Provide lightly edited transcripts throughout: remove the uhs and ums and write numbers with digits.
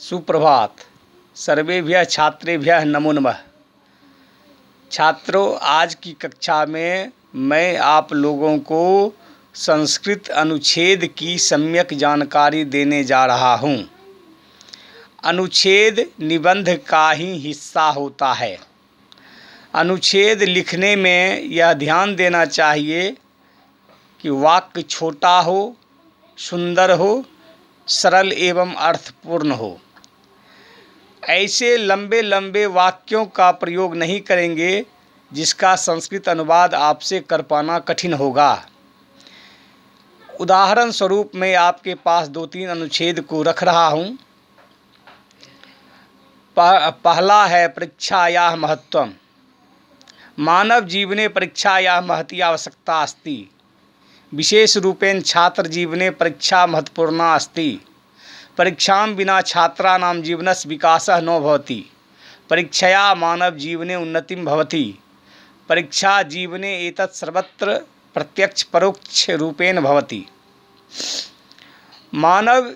सुप्रभात। सर्वेभ्यः छात्रेभ्यः नमो नमः। छात्रों, आज की कक्षा में मैं आप लोगों को संस्कृत अनुच्छेद की सम्यक जानकारी देने जा रहा हूँ। अनुच्छेद निबंध का ही हिस्सा होता है। अनुच्छेद लिखने में यह ध्यान देना चाहिए कि वाक्य छोटा हो, सुंदर हो, सरल एवं अर्थपूर्ण हो। ऐसे लंबे लंबे वाक्यों का प्रयोग नहीं करेंगे जिसका संस्कृत अनुवाद आपसे कर पाना कठिन होगा। उदाहरण स्वरूप मैं आपके पास 2-3 अनुच्छेद को रख रहा हूँ। पहला है परीक्षायाः महत्त्वम्। मानव जीवने परीक्षायाः महती आवश्यकता अस्ति। विशेष रूपेण छात्र जीवने परीक्षा महत्वपूर्णा अस्ति। परीक्षां विना छात्राणां जीवनस्य विकासः न भवति। परीक्षया मानव जीवने उन्नतिं भवति। परीक्षा जीवने एतत् सर्वत्र प्रत्यक्ष परोक्ष रूपेण भवति। मानव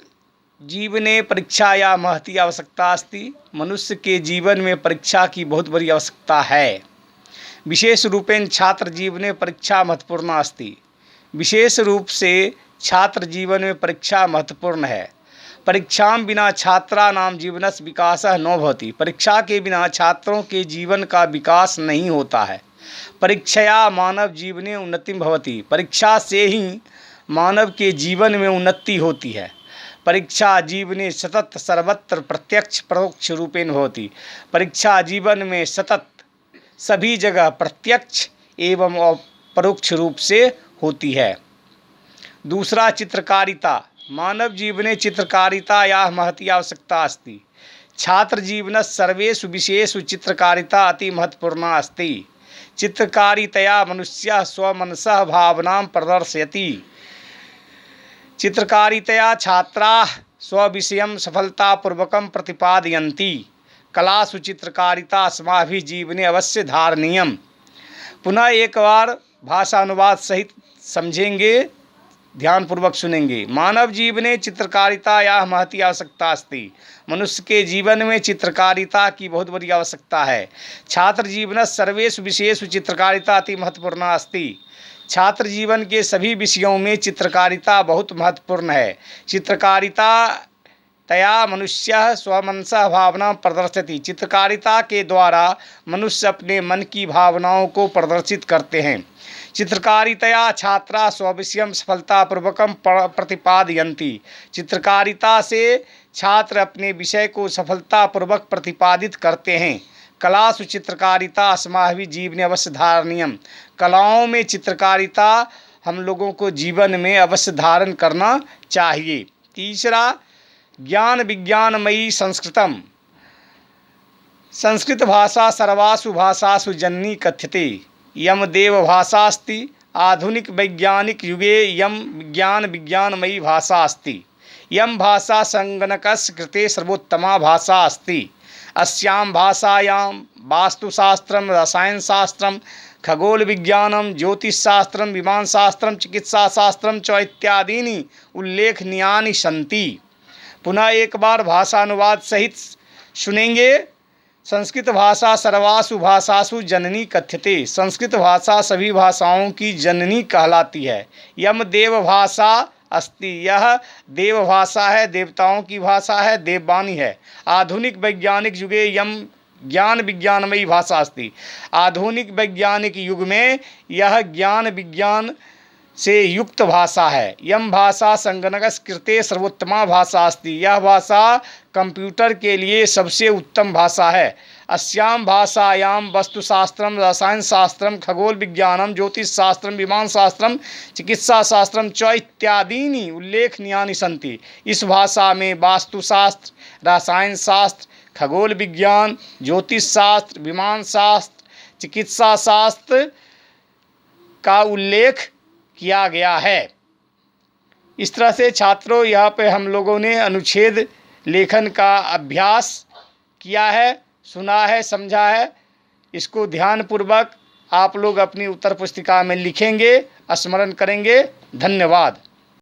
जीवने परीक्षायाः महती आवश्यकता अस्ति। मनुष्य के जीवन में परीक्षा की बहुत बड़ी आवश्यकता है। विशेष रूपेण छात्र जीवने परीक्षा महत्वपूर्णा अस्ति। विशेष रूप से छात्र जीवन में परीक्षा महत्वपूर्ण है। परीक्षां विना छात्राणां जीवनस्य विकासः न भवति। परीक्षा के बिना छात्रों के जीवन का विकास नहीं होता है। परीक्षया मानव जीवने उन्नतिं भवति। परीक्षा से ही मानव के जीवन में उन्नति होती है। परीक्षा जीवने सतत सर्वत्र प्रत्यक्ष परोक्ष रूपेण भवति। परीक्षा जीवन में सतत सभी जगह प्रत्यक्ष एवं परोक्ष रूप से होती है। दूसरा, चित्रकारिता। मानव जीवने चित्रकारितायाः महती आवश्यकता अस्ति। छात्र जीवनस्य सर्वेषु विषयेषु चित्रकारिता अति महत्वपूर्णा अस्ति। चित्रकारितया मनुष्यः स्वमनसः भावनां प्रदर्शयति। चित्रकारितया छात्राः स्वविषयं सफलतापूर्वकं प्रतिपादयन्ति। कलासु चित्रकारिता अस्माभिः जीवने अवश्य धारणीयम्। पुनः एक बार भाषानुवाद सहित समझेंगे, ध्यानपूर्वक सुनेंगे। मानव जीवने चित्रकारितायाः महती आवश्यकता अस्ति। मनुष्य के जीवन में चित्रकारिता की बहुत बड़ी आवश्यकता है। छात्र जीवनस्य सर्वेषु विषयेषु चित्रकारिता अति महत्वपूर्णा अस्ति। छात्र जीवन के सभी विषयों में चित्रकारिता बहुत महत्वपूर्ण है। चित्रकारिता तया मनुष्यः स्वमनसः भावना प्रदर्शयति। चित्रकारिता के द्वारा मनुष्य अपने मन की भावनाओं को प्रदर्शित करते हैं। चित्रकारितया छात्रा स्वविषयं सफलतापूर्वकं प्रतिपादयन्ति। चित्रकारिता से छात्र अपने विषय को सफलतापूर्वक प्रतिपादित करते हैं। कलासु चित्रकारिता अस्माभिः जीवने अवश्य धारणीयम्। कलाओं में चित्रकारिता हम लोगों को जीवन में अवश्य धारण करना चाहिए। तीसरा, ज्ञान विज्ञानमयी संस्कृतम। संस्कृत भाषा सर्वासु भाषासु जननी कथ्यते। यम देवभाषा अस्ति। आधुनिक वैज्ञानिक युगे यम विज्ञानमयी भाषा अस्ति। यम भाषा संगणकस्य कृते सर्वोत्तमा भाषा अस्ति। अस्यां भाषायां वास्तुशास्त्रं, रसायनशास्त्रं, खगोलविज्ञानं, ज्योतिषशास्त्रं, विमानशास्त्रं, चिकित्साशास्त्रं च इत्यादीनि उल्लेखनीयानि सन्ति। पुनः एक बार भाषानुवाद सहित सुनेंगे। संस्कृत भाषा सर्वासु भाषासु जननी कथ्यते। संस्कृत भाषा सभी भाषाओं की जननी कहलाती है। यम देवभाषा अस्ति। यह देवभाषा है, देवताओं की भाषा है, देववाणी है। आधुनिक वैज्ञानिक युगे यम ज्ञान विज्ञानमयी भाषा अस्ति। आधुनिक वैज्ञानिक युग में यह ज्ञान विज्ञान से युक्त भाषा है। यम भाषा संगणकस्य कृते सर्वोत्तमा भाषा अस्ति। यह भाषा कंप्यूटर के लिए सबसे उत्तम भाषा है। अस्यां भाषायां वास्तुशास्त्रं, रसायनशास्त्रं, खगोल विज्ञानं, ज्योतिषशास्त्रं, विमानशास्त्रं, चिकित्साशास्त्रं च इत्यादीनि उल्लेखनीयानि सन्ति। इस भाषा में वास्तुशास्त्र, रसायनशास्त्र, खगोल विज्ञान, ज्योतिषशास्त्र, विमानशास्त्र, चिकित्साशास्त्र का उल्लेख किया गया है। इस तरह से छात्रों, यहाँ पे हम लोगों ने अनुच्छेद लेखन का अभ्यास किया है, सुना है, समझा है। इसको ध्यानपूर्वक आप लोग अपनी उत्तर पुस्तिका में लिखेंगे, स्मरण करेंगे। धन्यवाद।